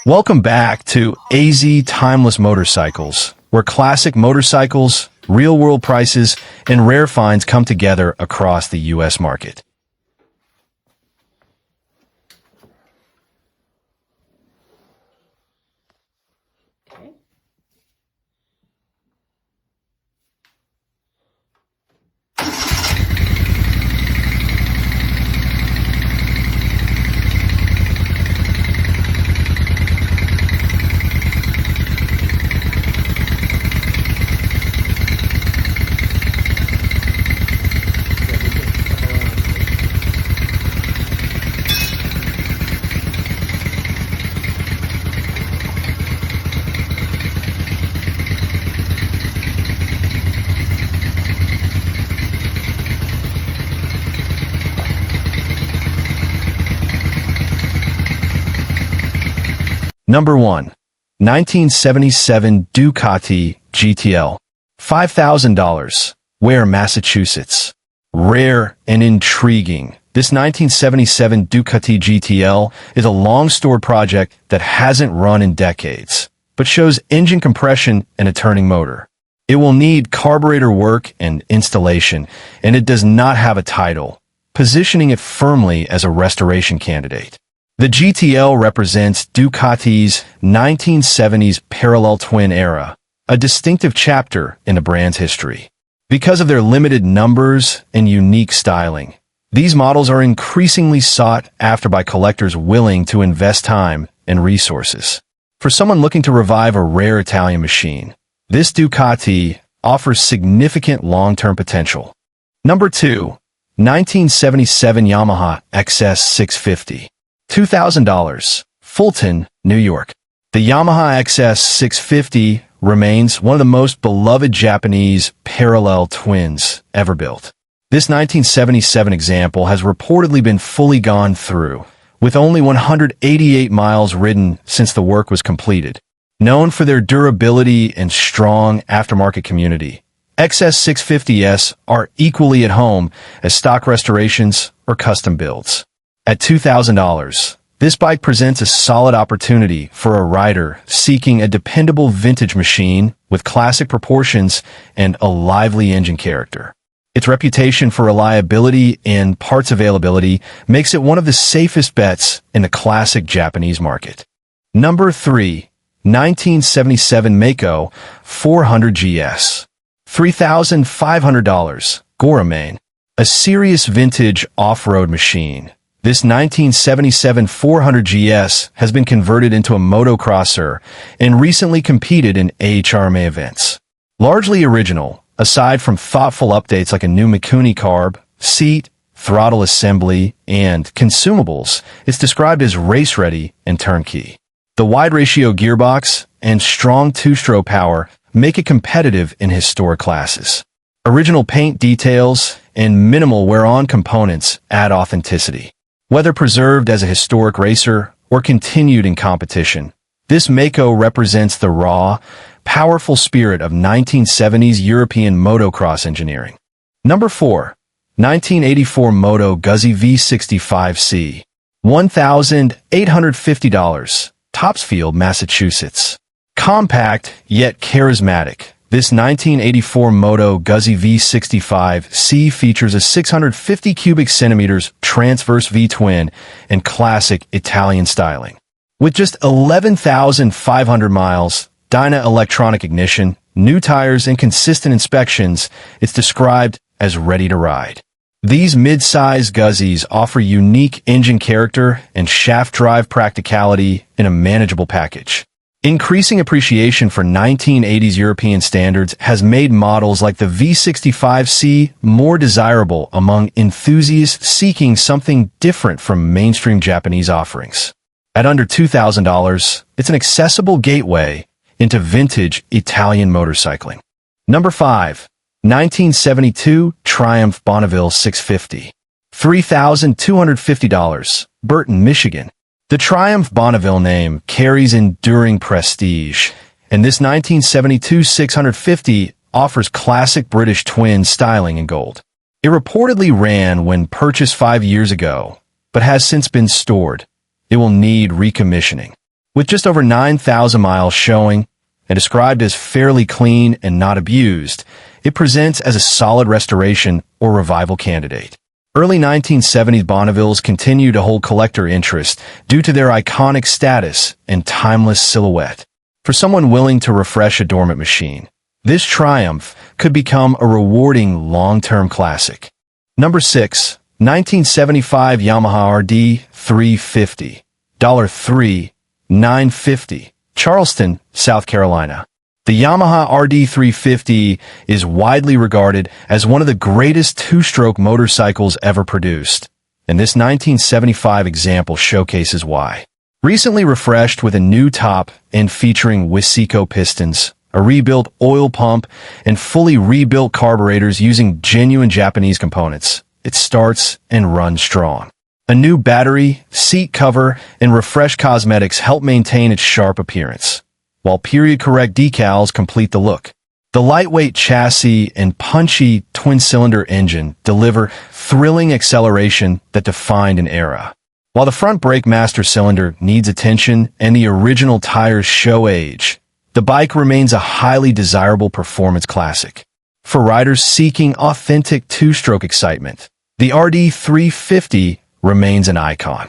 Welcome back to AZ Timeless Motorcycles, where classic motorcycles, real-world prices, and rare finds come together across the U.S. market. Number 1. 1977 Ducati GTL. $5,000. Ware, Massachusetts. Rare and intriguing. This 1977 Ducati GTL is a long-stored project that hasn't run in decades, but shows engine compression and a turning motor. It will need carburetor work and installation, and it does not have a title, positioning it firmly as a restoration candidate. The GTL represents Ducati's 1970s parallel twin era, a distinctive chapter in the brand's history. Because of their limited numbers and unique styling, these models are increasingly sought after by collectors willing to invest time and resources. For someone looking to revive a rare Italian machine, this Ducati offers significant long-term potential. Number 2. 1977 Yamaha XS650. $2,000. Fulton, New York. The Yamaha XS650 remains one of the most beloved Japanese parallel twins ever built. This 1977 example has reportedly been fully gone through, with only 188 miles ridden since the work was completed. Known for their durability and strong aftermarket community, XS650s are equally at home as stock restorations or custom builds. At $2,000, this bike presents a solid opportunity for a rider seeking a dependable vintage machine with classic proportions and a lively engine character. Its reputation for reliability and parts availability makes it one of the safest bets in the classic Japanese market. Number 3. 1977 Mako 400GS. $3,500. Gora, Maine. A serious vintage off-road machine. This 1977 400GS has been converted into a motocrosser and recently competed in AHRMA events. Largely original, aside from thoughtful updates like a new Mikuni carb, seat, throttle assembly, and consumables, it's described as race-ready and turnkey. The wide ratio gearbox and strong two-stroke power make it competitive in historic classes. Original paint details and minimal wear-on components add authenticity. Whether preserved as a historic racer or continued in competition, this Mako represents the raw, powerful spirit of 1970s European motocross engineering. Number 4. 1984 Moto Guzzi V65C. $1,850. Topsfield, Massachusetts. Compact, yet charismatic. This 1984 Moto Guzzi V65C features a 650 cubic centimeters transverse V-twin and classic Italian styling. With just 11,500 miles, Dyna electronic ignition, new tires, and consistent inspections, it's described as ready to ride. These mid-size Guzzis offer unique engine character and shaft drive practicality in a manageable package. Increasing appreciation for 1980s European standards has made models like the V65C more desirable among enthusiasts seeking something different from mainstream Japanese offerings. At under $2,000, it's an accessible gateway into vintage Italian motorcycling. Number 5. 1972 Triumph Bonneville 650. $3,250. Burton, Michigan. The Triumph Bonneville name carries enduring prestige, and this 1972 650 offers classic British twin styling in gold. It reportedly ran when purchased 5 years ago, but has since been stored. It will need recommissioning. With just over 9,000 miles showing and described as fairly clean and not abused, it presents as a solid restoration or revival candidate. Early 1970s Bonnevilles continue to hold collector interest due to their iconic status and timeless silhouette. For someone willing to refresh a dormant machine, this Triumph could become a rewarding long-term classic. Number 6. 1975 Yamaha RD 350. $3, $950. Charleston, South Carolina. The Yamaha RD 350 is widely regarded as one of the greatest two-stroke motorcycles ever produced, and this 1975 example showcases why. Recently refreshed with a new top and featuring Wisico pistons, a rebuilt oil pump, and fully rebuilt carburetors using genuine Japanese components, it starts and runs strong. A new battery, seat cover, and refreshed cosmetics help maintain its sharp appearance, while period-correct decals complete the look. The lightweight chassis and punchy twin-cylinder engine deliver thrilling acceleration that defined an era. While the front brake master cylinder needs attention and the original tires show age, the bike remains a highly desirable performance classic. For riders seeking authentic two-stroke excitement, the RD 350 remains an icon.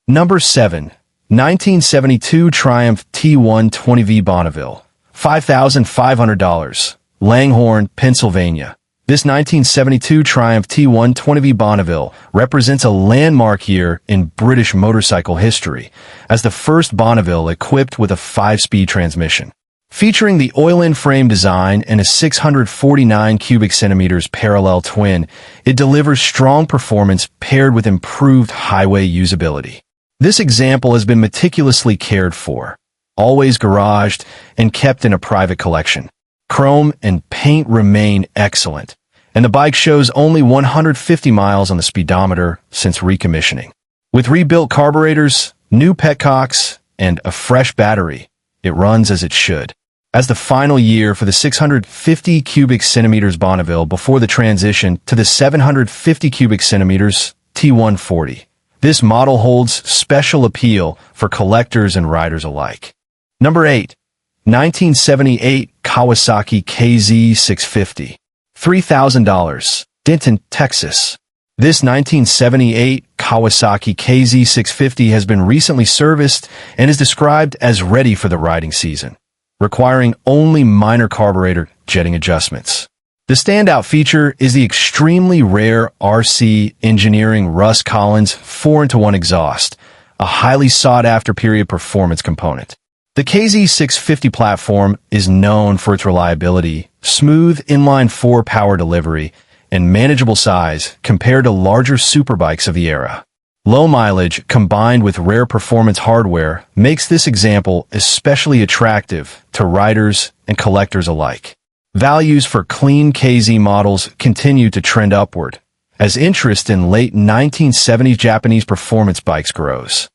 Number 7. 1972 Triumph T120V Bonneville, $5,500, Langhorne, Pennsylvania. This 1972 Triumph T120V Bonneville represents a landmark year in British motorcycle history, as the first Bonneville equipped with a 5-speed transmission. Featuring the oil-in frame design and a 649 cubic centimeters parallel twin, it delivers strong performance paired with improved highway usability. This example has been meticulously cared for, always garaged, and kept in a private collection. Chrome and paint remain excellent, and the bike shows only 150 miles on the speedometer since recommissioning. With rebuilt carburetors, new petcocks, and a fresh battery, it runs as it should. As the final year for the 650 cubic centimeters Bonneville before the transition to the 750 cubic centimeters T140, this model holds special appeal for collectors and riders alike. Number 8. 1978 Kawasaki KZ650. $3,000. Denton, Texas. This 1978 Kawasaki KZ650 has been recently serviced and is described as ready for the riding season, requiring only minor carburetor jetting adjustments. The standout feature is the extremely rare RC Engineering Russ Collins 4-into-1 exhaust, a highly sought-after period performance component. The KZ650 platform is known for its reliability, smooth inline-4 power delivery, and manageable size compared to larger superbikes of the era. Low mileage combined with rare performance hardware makes this example especially attractive to riders and collectors alike. Values for clean KZ models continue to trend upward, as interest in late 1970s Japanese performance bikes grows.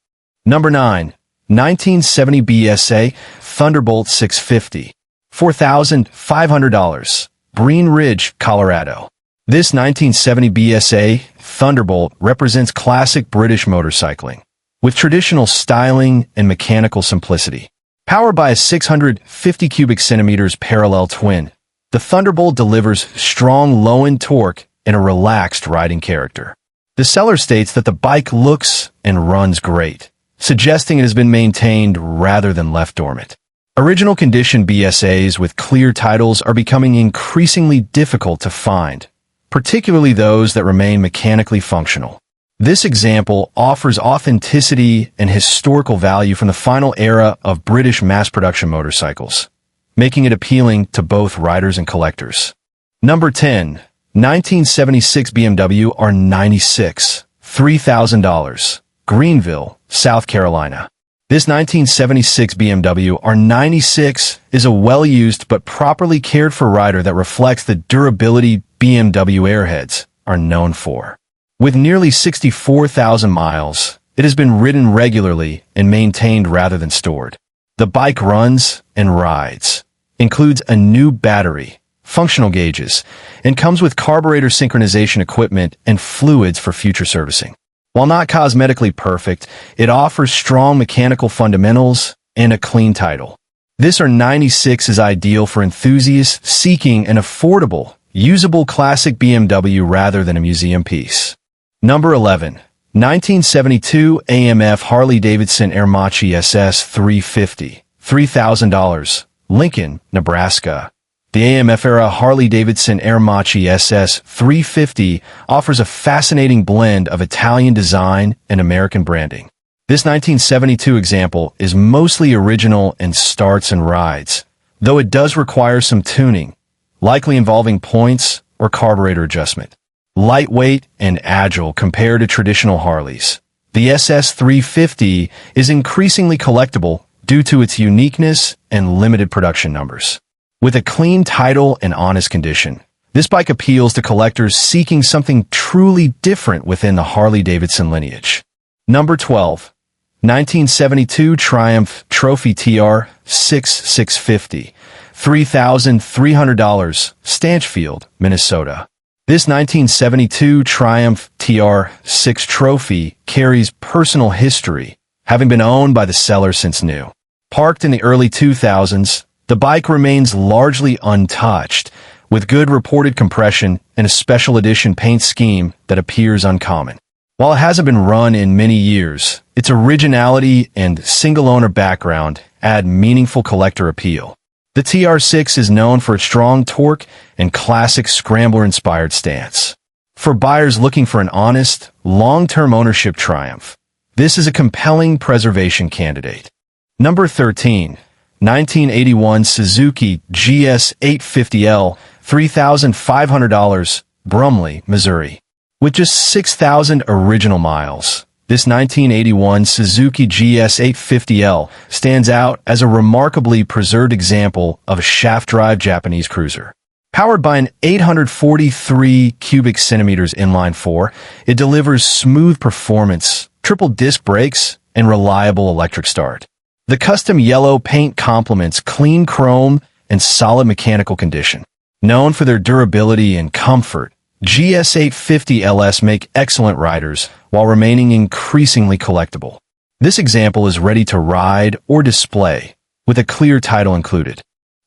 Number 9. 1970 BSA Thunderbolt 650. $4,500. Breen Ridge, Colorado. This 1970 BSA Thunderbolt represents classic British motorcycling, with traditional styling and mechanical simplicity. Powered by a 650 cubic centimeters parallel twin, the Thunderbolt delivers strong low-end torque and a relaxed riding character. The seller states that the bike looks and runs great, suggesting it has been maintained rather than left dormant. Original condition BSAs with clear titles are becoming increasingly difficult to find, particularly those that remain mechanically functional. This example offers authenticity and historical value from the final era of British mass-production motorcycles, making it appealing to both riders and collectors. Number 10. 1976 BMW R96. $3,000. Greenville, South Carolina. This 1976 BMW R96 is a well-used but properly cared-for rider that reflects the durability BMW airheads are known for. With nearly 64,000 miles, it has been ridden regularly and maintained rather than stored. The bike runs and rides, includes a new battery, functional gauges, and comes with carburetor synchronization equipment and fluids for future servicing. While not cosmetically perfect, it offers strong mechanical fundamentals and a clean title. This R96 is ideal for enthusiasts seeking an affordable, usable classic BMW rather than a museum piece. Number 11. 1972 AMF Harley-Davidson Aermacchi SS 350, $3,000, Lincoln, Nebraska. The AMF-era Harley-Davidson Aermacchi SS 350 offers a fascinating blend of Italian design and American branding. This 1972 example is mostly original and starts and rides, though it does require some tuning, likely involving points or carburetor adjustment. Lightweight and agile compared to traditional Harleys, the SS 350 is increasingly collectible due to its uniqueness and limited production numbers. With a clean title and honest condition, this bike appeals to collectors seeking something truly different within the Harley-Davidson lineage. Number 12. 1972 Triumph Trophy TR 650, $3,300, Stanchfield, Minnesota. This 1972 Triumph TR6 Trophy carries personal history, having been owned by the seller since new. Parked in the early 2000s, the bike remains largely untouched, with good reported compression and a special edition paint scheme that appears uncommon. While it hasn't been run in many years, its originality and single-owner background add meaningful collector appeal. The TR6 is known for its strong torque and classic scrambler-inspired stance. For buyers looking for an honest, long-term ownership Triumph, this is a compelling preservation candidate. Number 13. 1981 Suzuki GS 850L, $3,500, Brumley, Missouri. With just 6,000 original miles, this 1981 Suzuki GS 850L stands out as a remarkably preserved example of a shaft-drive Japanese cruiser. Powered by an 843 cubic centimeters inline-4, it delivers smooth performance, triple disc brakes, and reliable electric start. The custom yellow paint complements clean chrome and solid mechanical condition. Known for their durability and comfort, GS 850 LS make excellent riders while remaining increasingly collectible. This example is ready to ride or display, with a clear title included.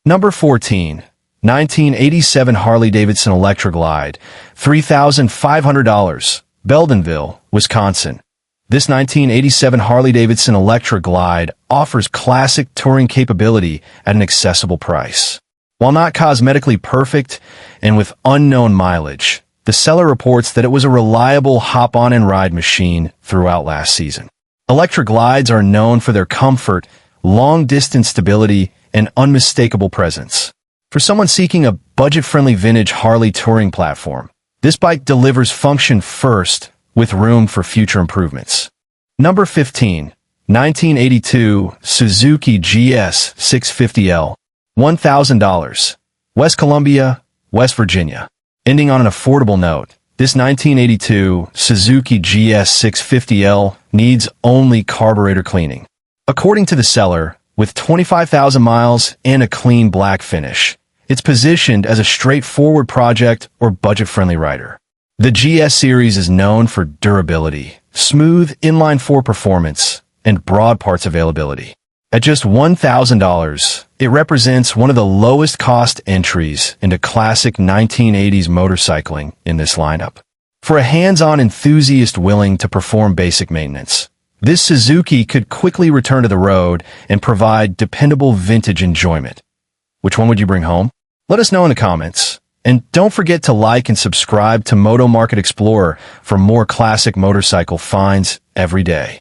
Number 14. 1987 Harley-Davidson Electra Glide, $3,500, Beldenville, Wisconsin. This 1987 Harley-Davidson Electra Glide offers classic touring capability at an accessible price. While not cosmetically perfect and with unknown mileage, the seller reports that it was a reliable hop-on-and-ride machine throughout last season. Electra Glides are known for their comfort, long-distance stability, and unmistakable presence. For someone seeking a budget-friendly vintage Harley touring platform, this bike delivers function first, with room for future improvements. Number 15. 1982 Suzuki GS 650L, $1,000, West Columbia, West Virginia. Ending on an affordable note, this 1982 Suzuki GS 650L needs only carburetor cleaning. According to the seller, with 25,000 miles and a clean black finish, it's positioned as a straightforward project or budget-friendly rider. The GS series is known for durability, smooth inline-4 performance, and broad parts availability. At just $1,000, it represents one of the lowest cost entries into classic 1980s motorcycling in this lineup. For a hands-on enthusiast willing to perform basic maintenance, this Suzuki could quickly return to the road and provide dependable vintage enjoyment. Which one would you bring home? Let us know in the comments. And don't forget to like and subscribe to Moto Market Explorer for more classic motorcycle finds every day.